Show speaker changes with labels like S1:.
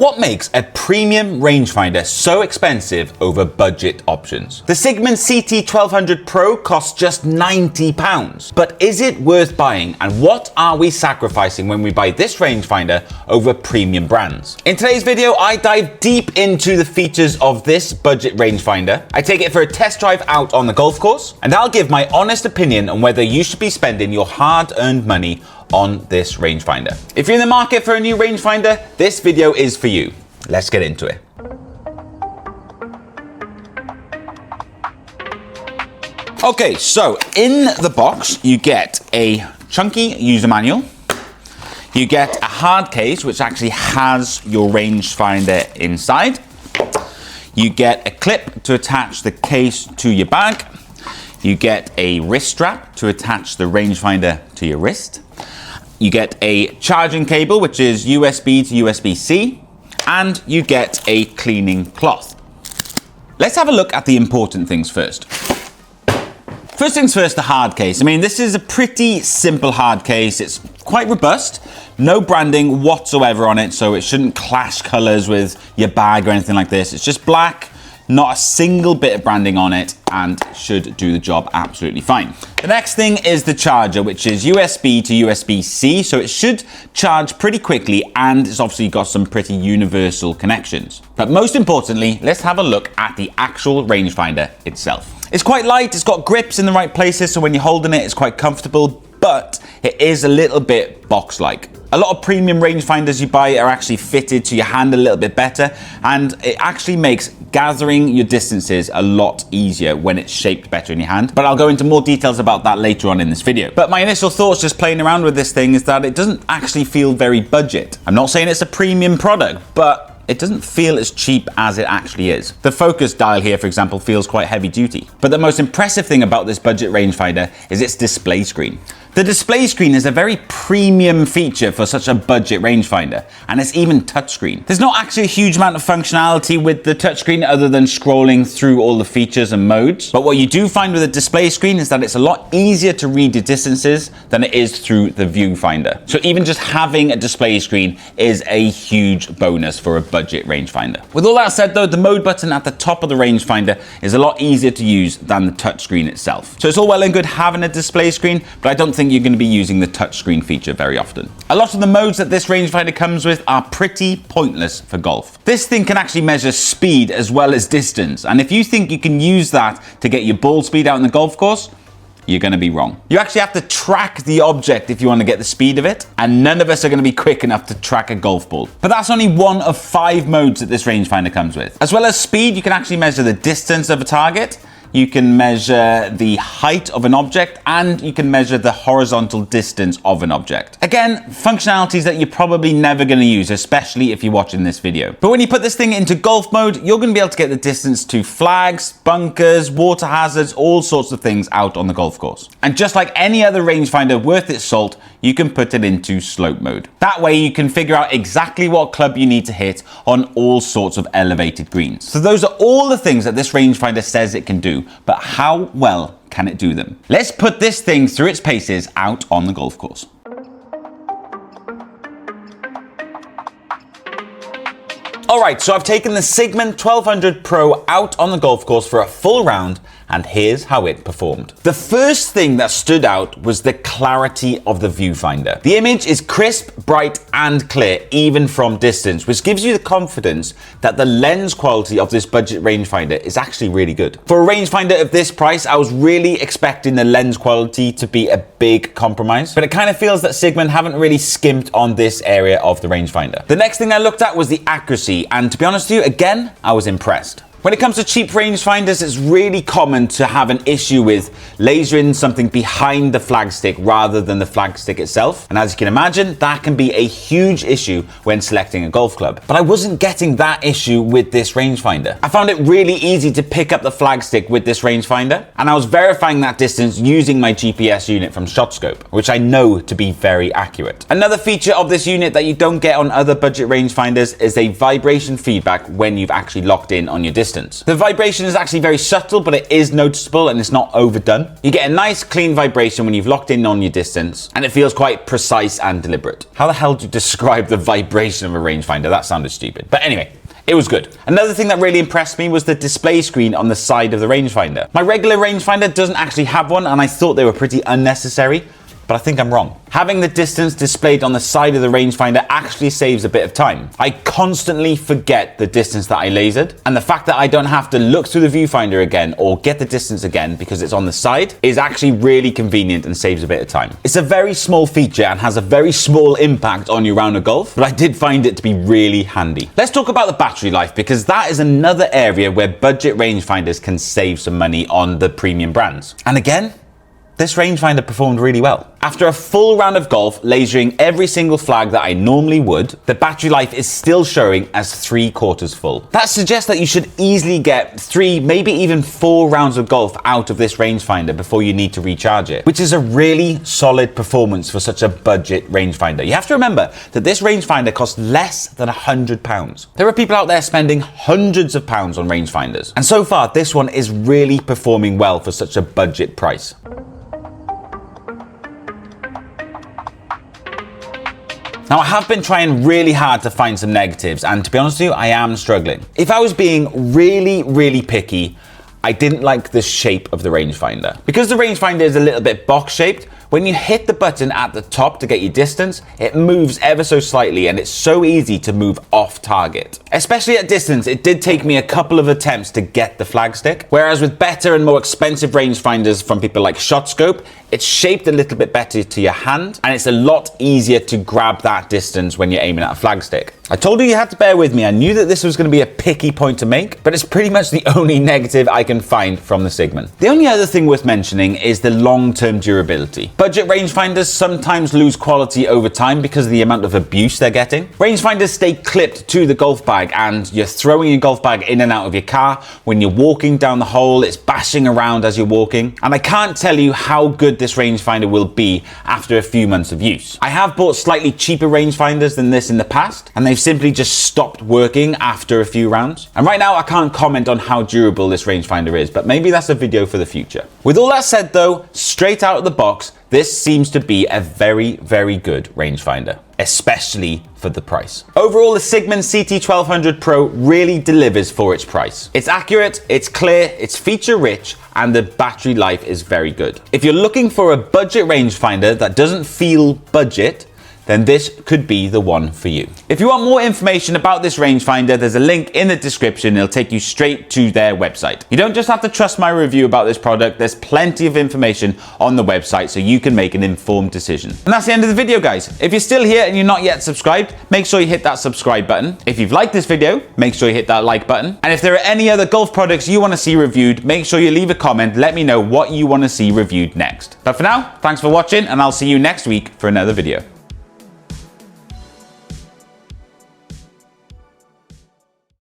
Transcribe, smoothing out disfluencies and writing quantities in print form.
S1: What makes a premium rangefinder so expensive over budget options? The Cigman CT-1200 Pro costs just £90, but is it worth buying, and what are we sacrificing when we buy this rangefinder over premium brands? In today's video, I dive deep into the features of this budget rangefinder. I take it for a test drive out on the golf course, and I'll give my honest opinion on whether you should be spending your hard-earned money on this rangefinder. If you're in the market for a new rangefinder, this video is for you. Let's get into it. Okay, so in the box, you get a chunky user manual. You get a hard case, which actually has your rangefinder inside. You get a clip to attach the case to your bag. You get a wrist strap to attach the rangefinder to your wrist. You get a charging cable, which is USB to USB-C, and you get a cleaning cloth. Let's have a look at the important things first. First things first, the hard case. I mean, this is a pretty simple hard case. It's quite robust, no branding whatsoever on it, so it shouldn't clash colors with your bag or anything like this. It's just black, not a single bit of branding on it, and should do the job absolutely fine. The next thing is the charger, which is USB to USB-C, so it should charge pretty quickly, and it's obviously got some pretty universal connections. But most importantly, let's have a look at the actual rangefinder itself. It's quite light, it's got grips in the right places, so when you're holding it, it's quite comfortable, but it is a little bit box-like. A lot of premium rangefinders you buy are actually fitted to your hand a little bit better, and it actually makes gathering your distances a lot easier when it's shaped better in your hand. But I'll go into more details about that later on in this video. But my initial thoughts just playing around with this thing is that it doesn't actually feel very budget. I'm not saying it's a premium product, but it doesn't feel as cheap as it actually is. The focus dial here, for example, feels quite heavy duty. But the most impressive thing about this budget rangefinder is its display screen. The display screen is a very premium feature for such a budget rangefinder, and it's even touchscreen. There's not actually a huge amount of functionality with the touchscreen other than scrolling through all the features and modes. But what you do find with a display screen is that it's a lot easier to read your distances than it is through the viewfinder. So even just having a display screen is a huge bonus for a budget rangefinder. With all that said though, the mode button at the top of the rangefinder is a lot easier to use than the touchscreen itself. So it's all well and good having a display screen, but I don't think you're going to be using the touchscreen feature very often. A lot of the modes that this rangefinder comes with are pretty pointless for golf. This thing can actually measure speed as well as distance, and if you think you can use that to get your ball speed out in the golf course, you're going to be wrong. You actually have to track the object if you want to get the speed of it, and none of us are going to be quick enough to track a golf ball. But that's only one of 5 modes that this rangefinder comes with. As well as speed, you can actually measure the distance of a target, you can measure the height of an object, and you can measure the horizontal distance of an object. Again, functionalities that you're probably never going to use, especially if you're watching this video. But when you put this thing into golf mode, you're going to be able to get the distance to flags, bunkers, water hazards, all sorts of things out on the golf course. And just like any other rangefinder worth its salt, you can put it into slope mode. That way you can figure out exactly what club you need to hit on all sorts of elevated greens. So those are all the things that this rangefinder says it can do, but how well can it do them? Let's put this thing through its paces out on the golf course. Alright, so I've taken the Cigman 1200 Pro out on the golf course for a full round, and here's how it performed. The first thing that stood out was the clarity of the viewfinder. The image is crisp, bright, and clear, even from distance, which gives you the confidence that the lens quality of this budget rangefinder is actually really good. For a rangefinder of this price, I was really expecting the lens quality to be a big compromise, but it kind of feels that Cigman haven't really skimped on this area of the rangefinder. The next thing I looked at was the accuracy, and to be honest with you, again, I was impressed. When it comes to cheap rangefinders, it's really common to have an issue with lasering something behind the flagstick rather than the flagstick itself. And as you can imagine, that can be a huge issue when selecting a golf club. But I wasn't getting that issue with this rangefinder. I found it really easy to pick up the flagstick with this rangefinder, and I was verifying that distance using my GPS unit from ShotScope, which I know to be very accurate. Another feature of this unit that you don't get on other budget rangefinders is a vibration feedback when you've actually locked in on your distance. distance. The vibration is actually very subtle, but it is noticeable and it's not overdone. You get a nice clean vibration when you've locked in on your distance, and it feels quite precise and deliberate. How the hell do you describe the vibration of a rangefinder? That sounded stupid. But anyway, it was good. Another thing that really impressed me was the display screen on the side of the rangefinder. My regular rangefinder doesn't actually have one, and I thought they were pretty unnecessary, but I think I'm wrong. Having the distance displayed on the side of the rangefinder actually saves a bit of time. I constantly forget the distance that I lasered, and the fact that I don't have to look through the viewfinder again or get the distance again because it's on the side is actually really convenient and saves a bit of time. It's a very small feature and has a very small impact on your round of golf, but I did find it to be really handy. Let's talk about the battery life, because that is another area where budget rangefinders can save some money on the premium brands. And again, this rangefinder performed really well. After a full round of golf, lasering every single flag that I normally would, the battery life is still showing as 3/4 full. That suggests that you should easily get 3, maybe even 4 rounds of golf out of this rangefinder before you need to recharge it, which is a really solid performance for such a budget rangefinder. You have to remember that this rangefinder costs less than £100. There are people out there spending hundreds of pounds on rangefinders, and so far this one is really performing well for such a budget price. Now, I have been trying really hard to find some negatives, and to be honest with you, I am struggling. If I was being really picky, I didn't like the shape of the rangefinder. Because the rangefinder is a little bit box shaped, when you hit the button at the top to get your distance, it moves ever so slightly, and it's so easy to move off target. Especially at distance, it did take me a couple of attempts to get the flagstick, whereas with better and more expensive rangefinders from people like ShotScope, it's shaped a little bit better to your hand, and it's a lot easier to grab that distance when you're aiming at a flagstick. I told you had to bear with me. I knew that this was going to be a picky point to make, but it's pretty much the only negative I can find from the Cigman. The only other thing worth mentioning is the long-term durability. Budget rangefinders sometimes lose quality over time because of the amount of abuse they're getting. Rangefinders stay clipped to the golf bag, and you're throwing your golf bag in and out of your car. When you're walking down the hole, it's bashing around as you're walking. And I can't tell you how good this rangefinder will be after a few months of use. I have bought slightly cheaper rangefinders than this in the past, and they've simply just stopped working after a few rounds. And right now I can't comment on how durable this rangefinder is, but maybe that's a video for the future. With all that said though, straight out of the box, this seems to be a very good rangefinder, especially for the price. Overall, the Cigman CT-1200 Pro really delivers for its price. It's accurate, it's clear, it's feature rich, and the battery life is very good. If you're looking for a budget rangefinder that doesn't feel budget, then this could be the one for you. If you want more information about this rangefinder, there's a link in the description. It'll take you straight to their website. You don't just have to trust my review about this product. There's plenty of information on the website so you can make an informed decision. And that's the end of the video, guys. If you're still here and you're not yet subscribed, make sure you hit that subscribe button. If you've liked this video, make sure you hit that like button. And if there are any other golf products you want to see reviewed, make sure you leave a comment. Let me know what you want to see reviewed next. But for now, thanks for watching, and I'll see you next week for another video.